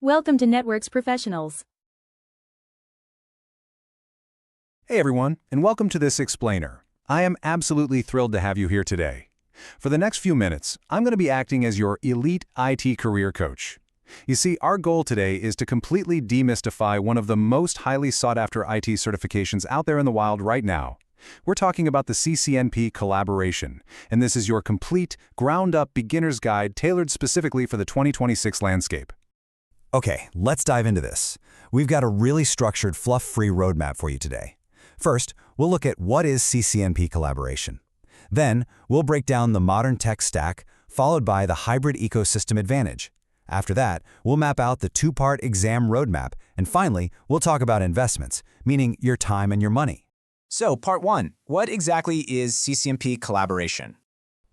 Welcome to Networks Professionals. Hey everyone, and welcome to this explainer. I am absolutely thrilled to have you here today. For the next few minutes, I'm going to be acting as your elite IT career coach. You see, our goal today is to completely demystify one of the most highly sought-after IT certifications out there in the wild right now. We're talking about the CCNP Collaboration, and this is your complete, ground-up beginner's guide tailored specifically for the 2026 landscape. Okay, let's dive into this. We've got a really structured, fluff-free roadmap for you today. First, we'll look at what is CCNP Collaboration. Then, we'll break down the modern tech stack, followed by the hybrid ecosystem advantage. After that, we'll map out the two-part exam roadmap, and finally, we'll talk about investments, meaning your time and your money. So, Part 1. What exactly is CCNP Collaboration?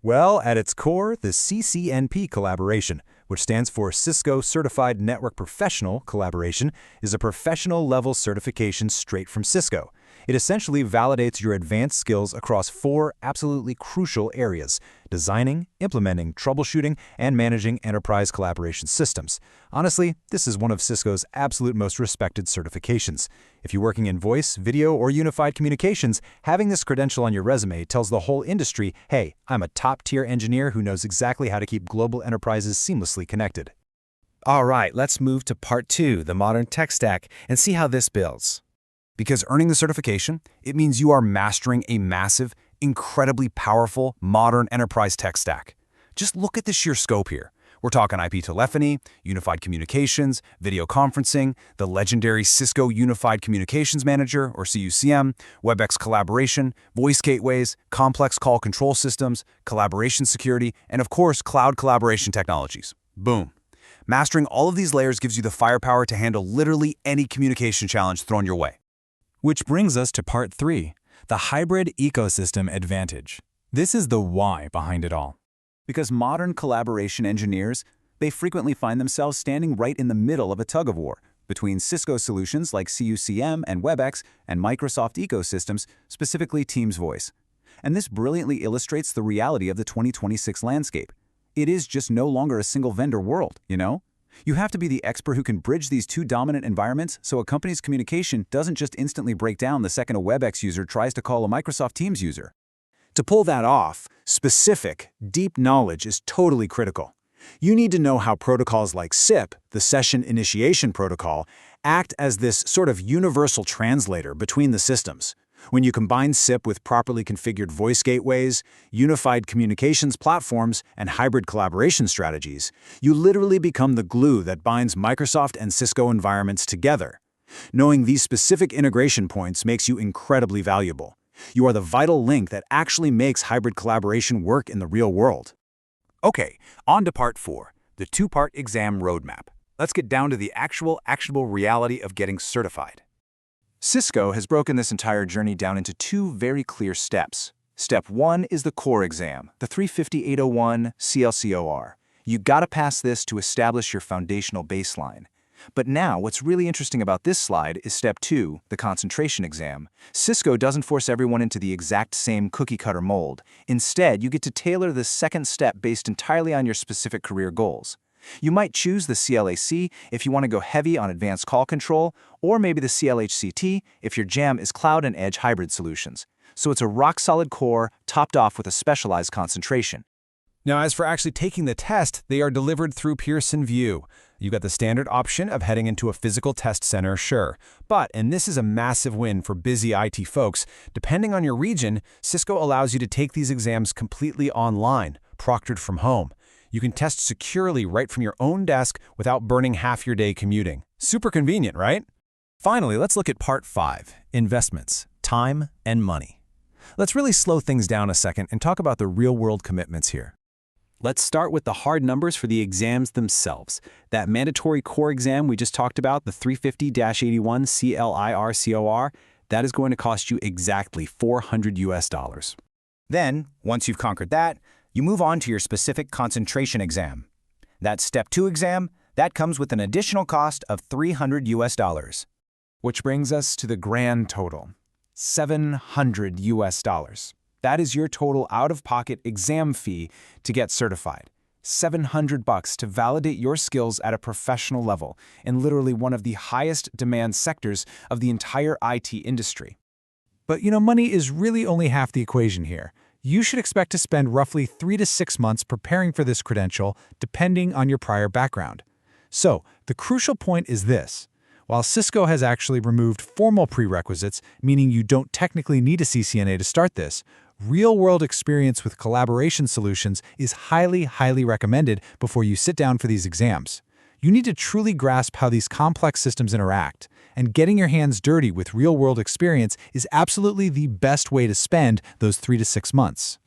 Well, at its core, the CCNP Collaboration, which stands for Cisco Certified Network Professional Collaboration, is a professional-level certification straight from Cisco. It essentially validates your advanced skills across 4 absolutely crucial areas: designing, implementing, troubleshooting, and managing enterprise collaboration systems. Honestly, this is one of Cisco's absolute most respected certifications. If you're working in voice, video, or unified communications, having this credential on your resume tells the whole industry, hey, I'm a top-tier engineer who knows exactly how to keep global enterprises seamlessly connected. All right, let's move to Part 2, the modern tech stack, and see how this builds. Because earning the certification, it means you are mastering a massive, incredibly powerful, modern enterprise tech stack. Just look at the sheer scope here. We're talking IP telephony, unified communications, video conferencing, the legendary Cisco Unified Communications Manager, or CUCM, Webex collaboration, voice gateways, complex call control systems, collaboration security, and of course, cloud collaboration technologies. Boom. Mastering all of these layers gives you the firepower to handle literally any communication challenge thrown your way. Which brings us to Part 3, the hybrid ecosystem advantage. This is the why behind it all. Because modern collaboration engineers, they frequently find themselves standing right in the middle of a tug-of-war between Cisco solutions like CUCM and Webex and Microsoft ecosystems, specifically Teams Voice. And this brilliantly illustrates the reality of the 2026 landscape. It is just no longer a single-vendor world, you know? You have to be the expert who can bridge these 2 dominant environments so a company's communication doesn't just instantly break down the second a Webex user tries to call a Microsoft Teams user. To pull that off, specific, deep knowledge is totally critical. You need to know how protocols like SIP, the Session Initiation Protocol, act as this sort of universal translator between the systems. When you combine SIP with properly configured voice gateways, unified communications platforms, and hybrid collaboration strategies, you literally become the glue that binds Microsoft and Cisco environments together. Knowing these specific integration points makes you incredibly valuable. You are the vital link that actually makes hybrid collaboration work in the real world. Okay, on to Part 4, the 2-part exam roadmap. Let's get down to the actual actionable reality of getting certified. Cisco has broken this entire journey down into 2 very clear steps. Step 1 is the core exam, the 350-801 CLCOR. You gotta pass this to establish your foundational baseline. But now, what's really interesting about this slide is Step 2, the concentration exam. Cisco doesn't force everyone into the exact same cookie-cutter mold. Instead, you get to tailor this second step based entirely on your specific career goals. You might choose the CLAC if you want to go heavy on advanced call control, or maybe the CLHCT if your jam is cloud and edge hybrid solutions. So it's a rock-solid core topped off with a specialized concentration. Now, as for actually taking the test, they are delivered through Pearson VUE. You got the standard option of heading into a physical test center, sure. But, and this is a massive win for busy IT folks, depending on your region, Cisco allows you to take these exams completely online, proctored from home. You can test securely right from your own desk without burning half your day commuting. Super convenient, right? Finally, let's look at Part 5, investments, time, and money. Let's really slow things down a second and talk about the real-world commitments here. Let's start with the hard numbers for the exams themselves. That mandatory core exam we just talked about, the 350-81 CLIRCOR, that is going to cost you exactly $400 US. Then, once you've conquered that, you move on to your specific concentration exam. That Step 2 exam, that comes with an additional cost of $300 US. Which brings us to the grand total, $700 US. That is your total out-of-pocket exam fee to get certified. $700 to validate your skills at a professional level in literally one of the highest demand sectors of the entire IT industry. But money is really only half the equation here. You should expect to spend roughly 3 to 6 months preparing for this credential, depending on your prior background. So, the crucial point is this. While Cisco has actually removed formal prerequisites, meaning you don't technically need a CCNA to start this, real-world experience with collaboration solutions is highly recommended before you sit down for these exams. You need to truly grasp how these complex systems interact, and getting your hands dirty with real-world experience is absolutely the best way to spend those 3 to 6 months.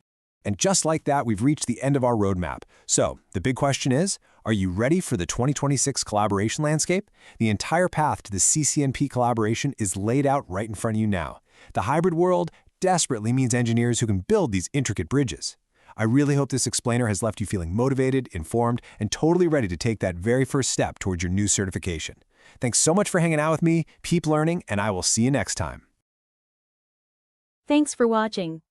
And just like that, we've reached the end of our roadmap. So, the big question is, are you ready for the 2026 collaboration landscape? The entire path to the CCNP collaboration is laid out right in front of you now. The hybrid world desperately needs engineers who can build these intricate bridges. I really hope this explainer has left you feeling motivated, informed, and totally ready to take that very first step towards your new certification. Thanks so much for hanging out with me, keep learning, and I will see you next time. Thanks for watching.